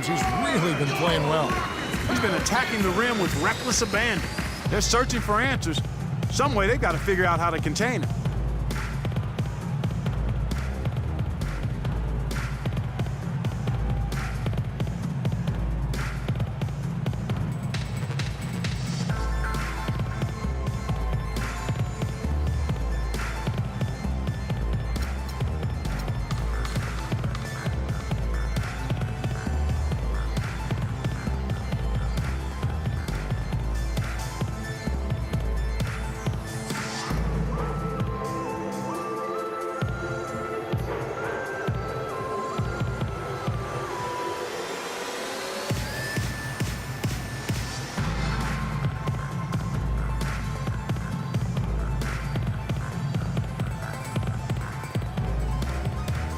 He's really been playing well. He's been attacking the rim with reckless abandon. They're searching for answers. Some way they've got to figure out how to contain him.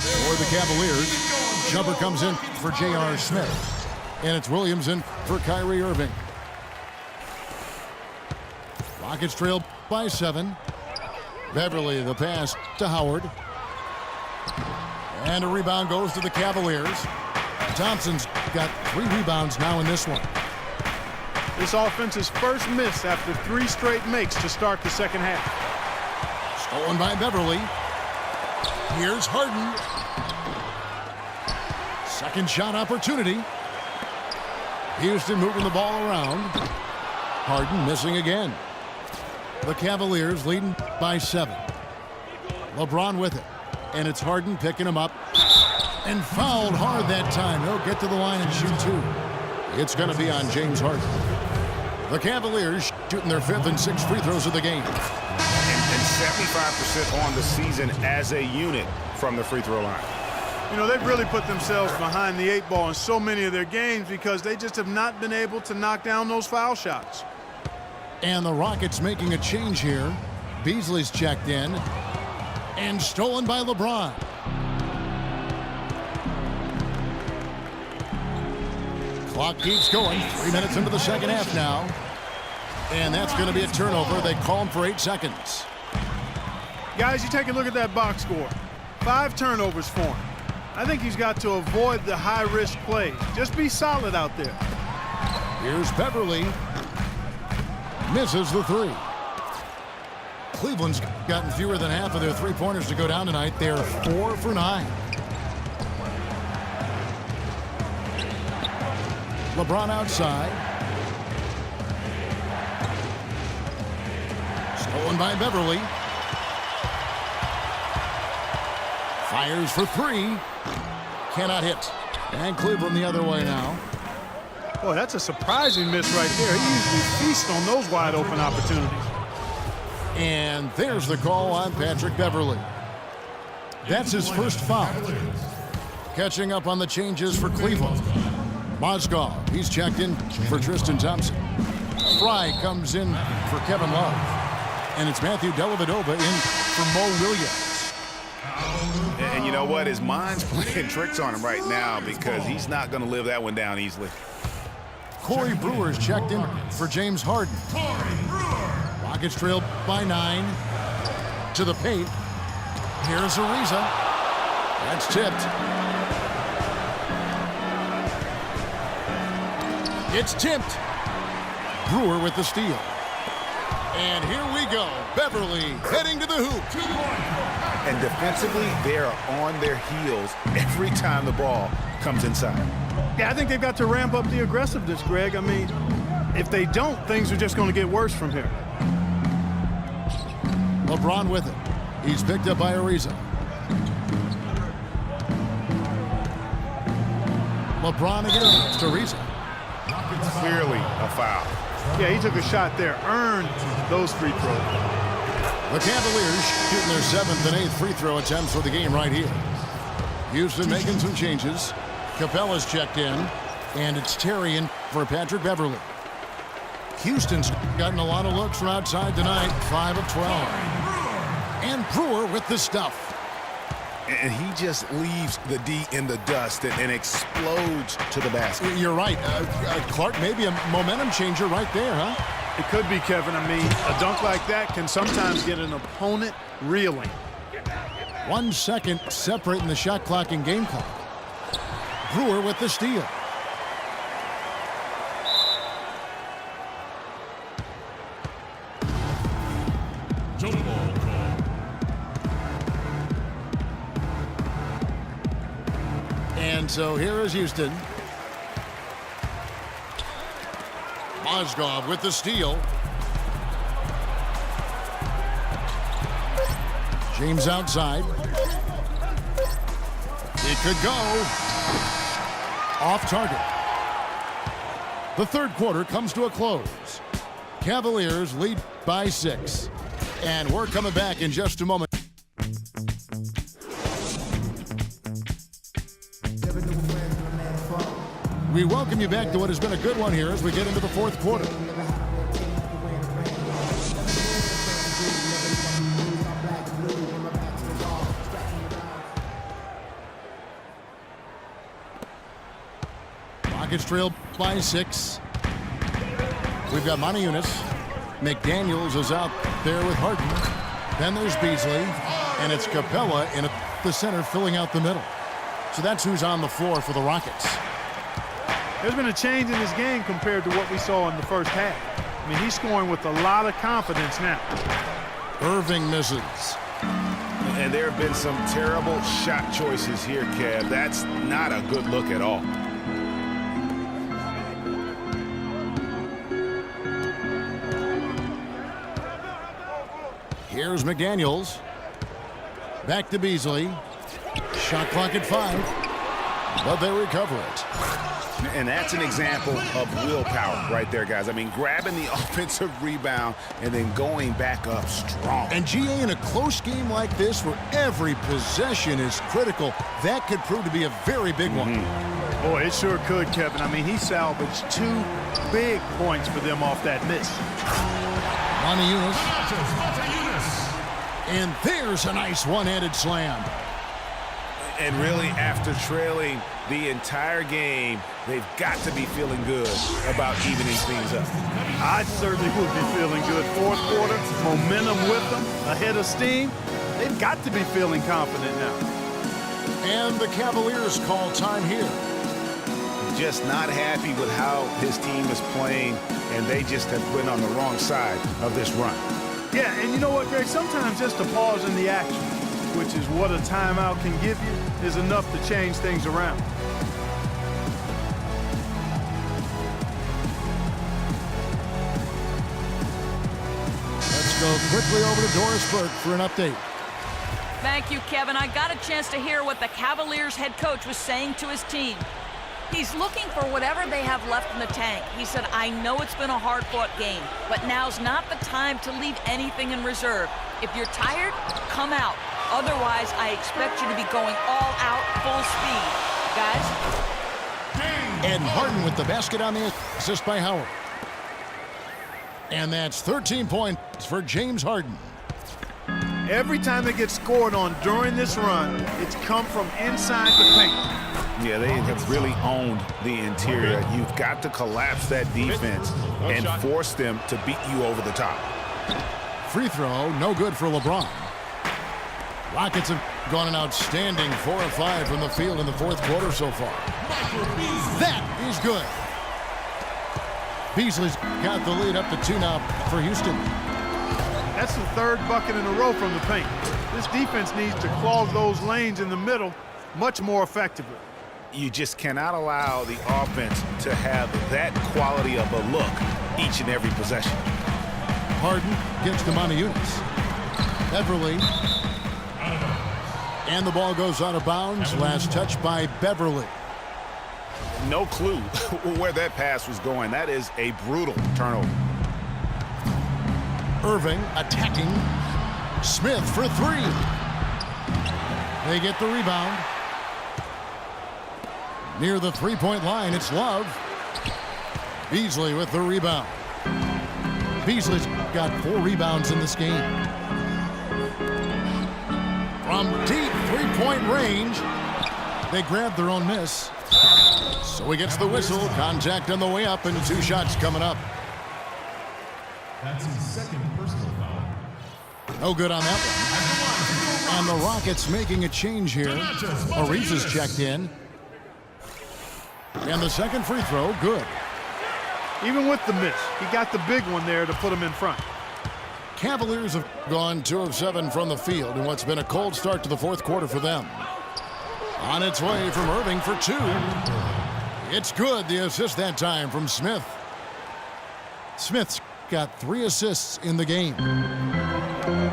For the Cavaliers, jumper comes in for J.R. Smith. And it's Williams in for Kyrie Irving. Rockets trail by 7. Beverly, the pass to Howard. And a rebound goes to the Cavaliers. Thompson's got 3 rebounds now in this one. This offense's first miss after 3 straight makes to start the second half. Stolen by Beverly. Here's Harden. Second shot opportunity. Houston moving the ball around. Harden missing again. The Cavaliers leading by 7. LeBron with it. And it's Harden picking him up. And fouled hard that time. He'll get to the line and shoot 2. It's going to be on James Harden. The Cavaliers shooting their 5th and 6th free throws of the game. And 75% on the season as a unit from the free throw line. You know, they've really put themselves behind the 8 ball in so many of their games because they just have not been able to knock down those foul shots. And the Rockets making a change here. Beasley's checked in. And stolen by LeBron. Clock keeps going. 3 minutes into the second half now. And that's going to be a turnover. They call him for 8 seconds. Guys, you take a look at that box score. 5 turnovers for him. I think he's got to avoid the high-risk plays. Just be solid out there. Here's Beverly. Misses the 3. Cleveland's gotten fewer than half of their 3-pointers to go down tonight. They're 4 for 9. LeBron outside. Stolen by Beverly. Fires for 3. Cannot hit. And Cleveland the other way now. Boy, that's a surprising miss right there. He usually feasts on those wide open opportunities. And there's the call on Patrick Beverly. That's his first foul. Catching up on the changes for Cleveland. Mozgov, he's checked in for Tristan Thompson. Fry comes in for Kevin Love. And it's Matthew Dellavedova in for Mo Williams. And you know what? His mind's playing tricks on him right now because he's not going to live that one down easily. Corey Brewer's checked in for James Harden. Rockets trail by 9 to the paint. Here's Ariza. That's tipped. It's tipped. Brewer with the steal. And here we go. Beverly heading to the hoop. And defensively, they are on their heels every time the ball comes inside. Yeah, I think they've got to ramp up the aggressiveness, Greg. I mean, if they don't, things are just going to get worse from here. LeBron with it. He's picked up by Ariza. LeBron again to Ariza. Clearly a foul. Yeah, he took a shot there, earned those free throws. The Cavaliers shooting their 7th and 8th free throw attempts for the game right here. Houston making some changes. Capella's checked in, and it's Terry in for Patrick Beverly. Houston's gotten a lot of looks from outside tonight, 5 of 12. And Brewer with the stuff. And he just leaves the D in the dust and explodes to the basket. You're right. Clark, maybe a momentum changer right there, huh? It could be, Kevin. I mean, a dunk like that can sometimes get an opponent reeling. 1 second separating the shot clock and game clock. Brewer with the steal. so here is Houston. Mozgov with the steal. James outside. It could go. Off target. The third quarter comes to a close. Cavaliers lead by 6. And we're coming back in just a moment. We welcome you back to what has been a good one here as we get into the fourth quarter. Rockets trail by 6. We've got Moniunas. McDaniels is out there with Harden. Then there's Beasley. And it's Capella in the center filling out the middle. So that's who's on the floor for the Rockets. There's been a change in his game compared to what we saw in the first half. I mean, he's scoring with a lot of confidence now. Irving misses. And there have been some terrible shot choices here, Kev. That's not a good look at all. Here's McDaniels. Back to Beasley. Shot clock at 5. But they recover it. And that's an example of willpower right there, guys. I mean, grabbing the offensive rebound and then going back up strong. And GA, in a close game like this where every possession is critical, that could prove to be a very big one. Boy, it sure could, Kevin. I mean, he salvaged 2 big points for them off that miss. Moniunas. And there's a nice one-handed slam. And really, after trailing the entire game, they've got to be feeling good about evening things up. I certainly would be feeling good. Fourth quarter, momentum with them, ahead of steam. They've got to be feeling confident now. And the Cavaliers call time here. Just not happy with how his team is playing, and they just have been on the wrong side of this run. Yeah, and you know what, Greg? Sometimes just a pause in the action, which is what a timeout can give you, is enough to change things around. Let's go quickly over to Doris Burke for an update. Thank you, Kevin. I got a chance to hear what the Cavaliers head coach was saying to his team. He's looking for whatever they have left in the tank. He said, I know it's been a hard-fought game, but now's not the time to leave anything in reserve. If you're tired, come out. Otherwise, I expect you to be going all out, full speed. Guys? And Harden with the basket on the assist by Howard. And that's 13 points for James Harden. Every time they get scored on during this run, it's come from inside the paint. Yeah, they have really owned the interior. You've got to collapse that defense and force them to beat you over the top. Free throw, no good for LeBron. Rockets have gone an outstanding 4 of 5 from the field in the fourth quarter so far. That is good. Beasley's got the lead up to 2 now for Houston. That's the third bucket in a row from the paint. This defense needs to clog those lanes in the middle much more effectively. You just cannot allow the offense to have that quality of a look each and every possession. Harden gets to Moniunas. Beverly. And the ball goes out of bounds. Last touch by Beverly. No clue where that pass was going. That is a brutal turnover. Irving attacking. Smith for 3. They get the rebound. Near the three-point line, it's Love. Beasley with the rebound. Beasley's got 4 rebounds in this game. From deep three-point range, they grab their own miss. So he gets the whistle. Contact on the way up, and 2 shots coming up. That's his second personal foul. No good on that one. And the Rockets making a change here. Ariza's checked in. And the second free throw, good. Even with the miss, he got the big one there to put him in front. Cavaliers have gone 2 of 7 from the field in what's been a cold start to the fourth quarter for them. On its way from Irving for 2. It's good. The assist that time from Smith. Smith's got 3 assists in the game.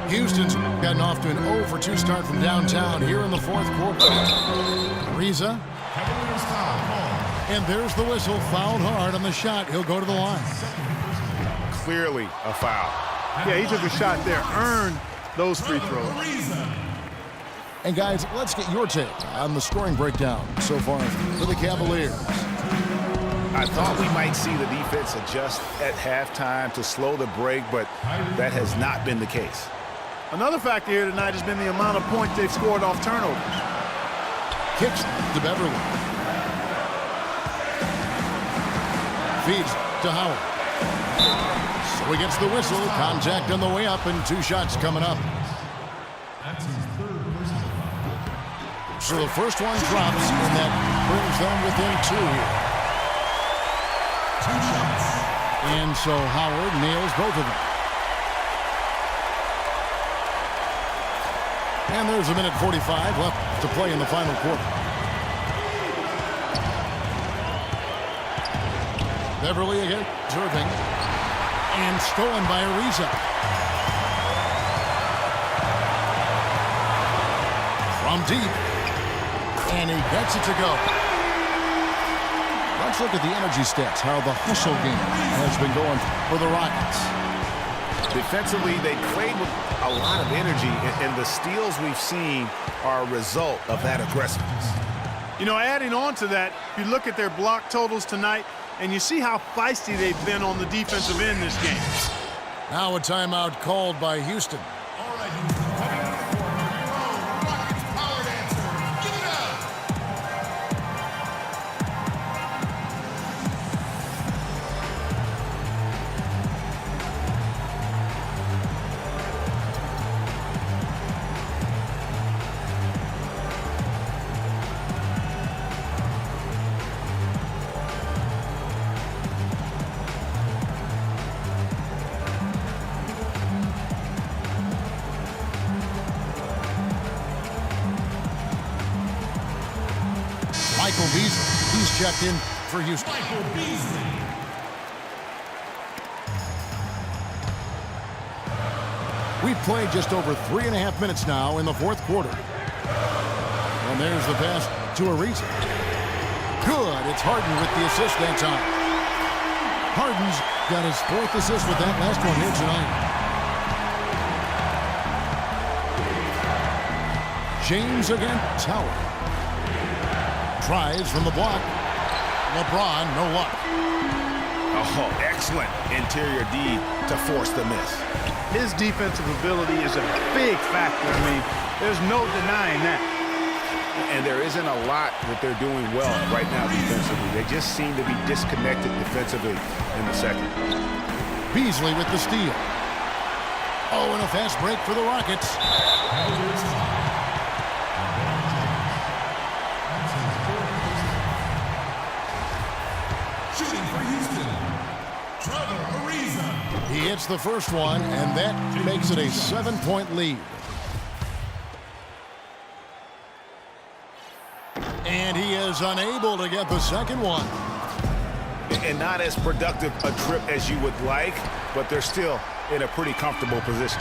Houston's gotten off to an 0 for 2 start from downtown here in the 4th quarter. Ariza. Cavaliers foul call. And there's the whistle. Fouled hard on the shot. He'll go to the line. Clearly a foul. Yeah, he took a shot there, earned those free throws. And guys, let's get your take on the scoring breakdown so far for the Cavaliers. I thought we might see the defense adjust at halftime to slow the break, but that has not been the case. Another factor here tonight has been the amount of points they've scored off turnovers. Kicks to Beverly. Feeds to Howard. So he gets the whistle. Contact on the way up and 2 shots coming up. That's his 3rd personal foul. So the first one drops, and that brings them within 2 here. 2 shots. And so Howard nails both of them. And there's a minute 45 left to play in the final quarter. Beverly against Irving. And stolen by Ariza. From deep. And he gets it to go. Let's look at the energy stats, how the hustle game has been going for the Rockets. Defensively, they played with a lot of energy, and the steals we've seen are a result of that aggressiveness. You know, adding on to that, if you look at their block totals tonight, and you see how feisty they've been on the defensive end this game. Now a timeout called by Houston. All right, Houston, coming to the court for your own Rockets power dancers. Give it up. Michael Beasley, he's checked in for Houston. Michael Beasley. We've played just over 3.5 minutes now in the 4th quarter. And there's the pass to Ariza. Good. It's Harden with the assist that time. Harden's got his 4th assist with that last one here tonight. James against Howard. Tries from the block. LeBron, no luck. Oh, excellent interior D to force the miss. His defensive ability is a big factor. I mean, there's no denying that. And there isn't a lot that they're doing well right now defensively. They just seem to be disconnected defensively in the second. Beasley with the steal. Oh, and a fast break for the Rockets. Cavaliers foul. That's his 4th personal foul. Shooting for Houston, Trevor Ariza. He hits the first one, and that makes it a 7-point lead. And he is unable to get the second one. And not as productive a trip as you would like, but they're still in a pretty comfortable position.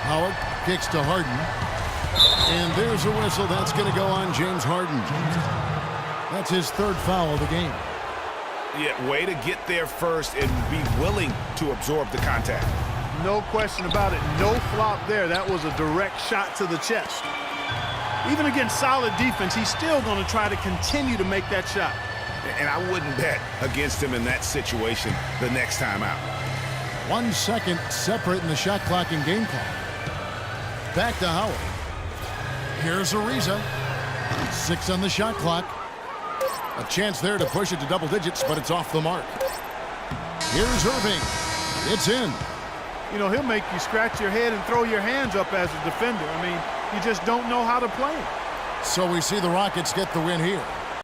Howard kicks to Harden. And there's a whistle. That's going to go on James Harden. That's his 3rd foul of the game. Yeah, way to get there first and be willing to absorb the contact. No question about it. No flop there. That was a direct shot to the chest. Even against solid defense, he's still going to try to continue to make that shot. And I wouldn't bet against him in that situation the next time out. 1 second separating the shot clock and game clock. Back to Howard. Here's Ariza. 6 on the shot clock. A chance there to push it to double digits, but it's off the mark. Here's Irving. It's in. You know, he'll make you scratch your head and throw your hands up as a defender. I mean, you just don't know how to play him. So we see the Rockets get the win here.